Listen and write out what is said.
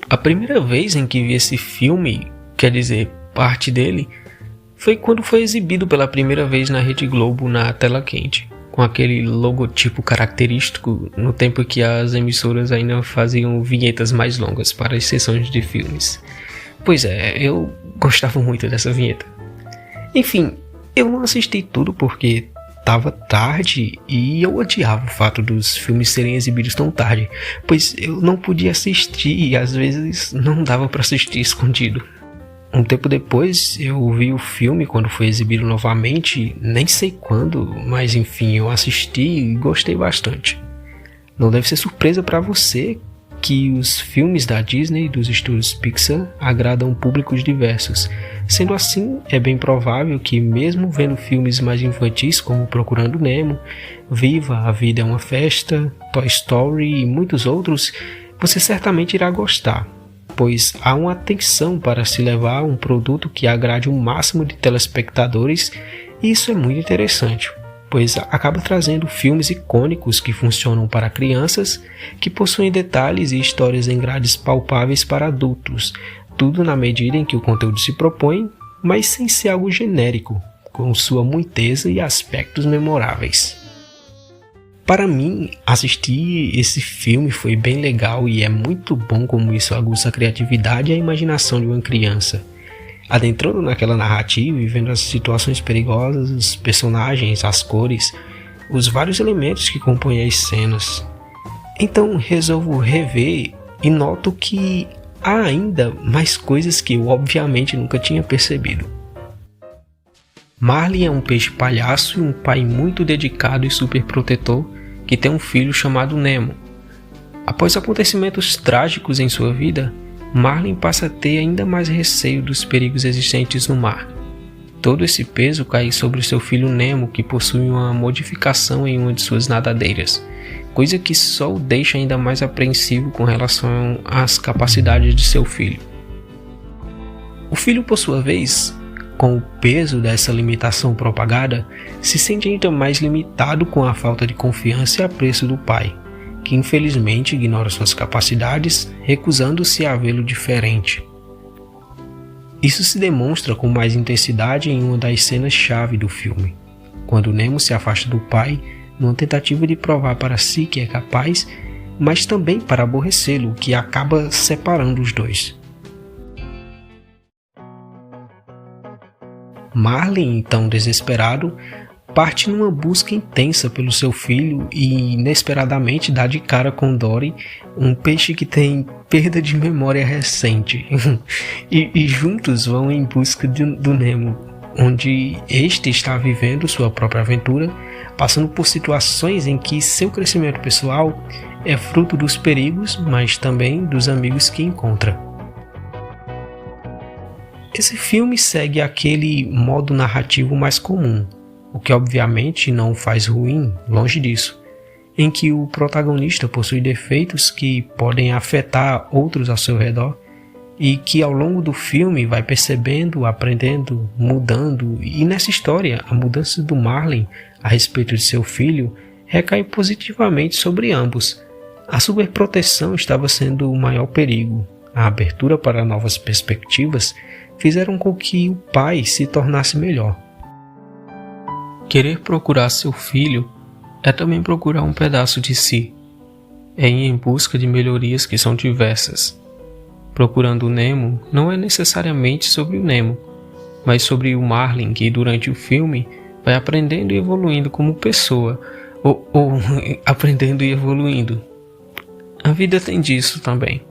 A primeira vez em que vi esse filme, quer dizer, parte dele, foi quando foi exibido pela primeira vez na Rede Globo na tela quente, com aquele logotipo característico no tempo que as emissoras ainda faziam vinhetas mais longas para as sessões de filmes. Pois é, eu gostava muito dessa vinheta. Enfim, eu não assisti tudo porque estava tarde e eu odiava o fato dos filmes serem exibidos tão tarde, pois eu não podia assistir e às vezes não dava para assistir escondido. Um tempo depois eu vi o filme quando foi exibido novamente, nem sei quando, mas enfim, eu assisti e gostei bastante. Não deve ser surpresa para você que os filmes da Disney e dos estúdios Pixar agradam públicos diversos. Sendo assim, é bem provável que mesmo vendo filmes mais infantis como Procurando Nemo, Viva, A Vida é uma Festa, Toy Story e muitos outros, você certamente irá gostar, pois há uma atenção para se levar a um produto que agrade o máximo de telespectadores e isso é muito interessante, pois acaba trazendo filmes icônicos que funcionam para crianças, que possuem detalhes e histórias em grades palpáveis para adultos, tudo na medida em que o conteúdo se propõe, mas sem ser algo genérico, com sua muiteza e aspectos memoráveis. Para mim, assistir esse filme foi bem legal e é muito bom como isso aguça a criatividade e a imaginação de uma criança. Adentrando naquela narrativa e vendo as situações perigosas, os personagens, as cores, os vários elementos que compõem as cenas. Então resolvo rever e noto que há ainda mais coisas que eu obviamente nunca tinha percebido. Marlin é um peixe palhaço e um pai muito dedicado e super protetor que tem um filho chamado Nemo. Após acontecimentos trágicos em sua vida, Marlin passa a ter ainda mais receio dos perigos existentes no mar. Todo esse peso cai sobre seu filho Nemo, que possui uma modificação em uma de suas nadadeiras, coisa que só o deixa ainda mais apreensivo com relação às capacidades de seu filho. O filho, por sua vez, com o peso dessa limitação propagada, se sente ainda mais limitado com a falta de confiança e apreço do pai, que infelizmente ignora suas capacidades, recusando-se a vê-lo diferente. Isso se demonstra com mais intensidade em uma das cenas-chave do filme, quando Nemo se afasta do pai numa tentativa de provar para si que é capaz, mas também para aborrecê-lo, que acaba separando os dois. Marlin, então desesperado, parte numa busca intensa pelo seu filho e inesperadamente dá de cara com Dory, um peixe que tem perda de memória recente, e juntos vão em busca do Nemo, onde este está vivendo sua própria aventura, passando por situações em que seu crescimento pessoal é fruto dos perigos, mas também dos amigos que encontra. Esse filme segue aquele modo narrativo mais comum, o que obviamente não o faz ruim, longe disso, em que o protagonista possui defeitos que podem afetar outros ao seu redor e que ao longo do filme vai percebendo, aprendendo, mudando, e nessa história a mudança do Marlin a respeito de seu filho recai positivamente sobre ambos. A superproteção estava sendo o maior perigo, a abertura para novas perspectivas fizeram com que o pai se tornasse melhor. Querer procurar seu filho é também procurar um pedaço de si. É ir em busca de melhorias que são diversas. Procurando o Nemo não é necessariamente sobre o Nemo, mas sobre o Marlin que durante o filme vai aprendendo e evoluindo como pessoa, ou aprendendo e evoluindo. A vida tem disso também.